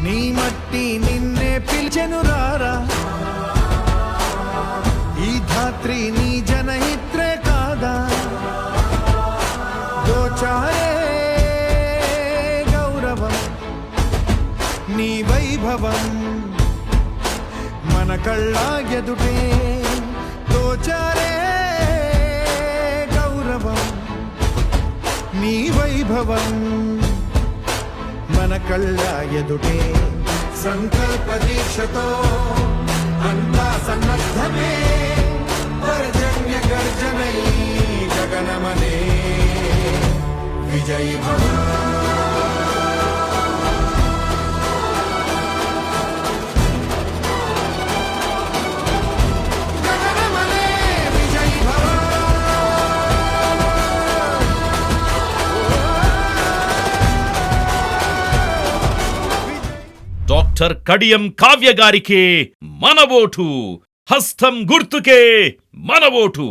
నీ మట్టి నిన్నే పిలిచెను రారా, ఈ ధాత్రి నీ జనహిత్రే కాదా, దోచారే గౌరవం నీ వైభవం మన కళ్ళ ఎదుటే, దోచారే గౌరవం నీ వైభవం మన కళ్ళ ఎదుటే. సంకల్ప దీక్షతో అంతా సన్నద్ధమే, పర్జన్య గర్జనై గగనమనే విజయీ భవ. డాక్టర్ కడియం కావ్య గారికే మన ఓటు, హస్తం గుర్తుకే మన ఓటు.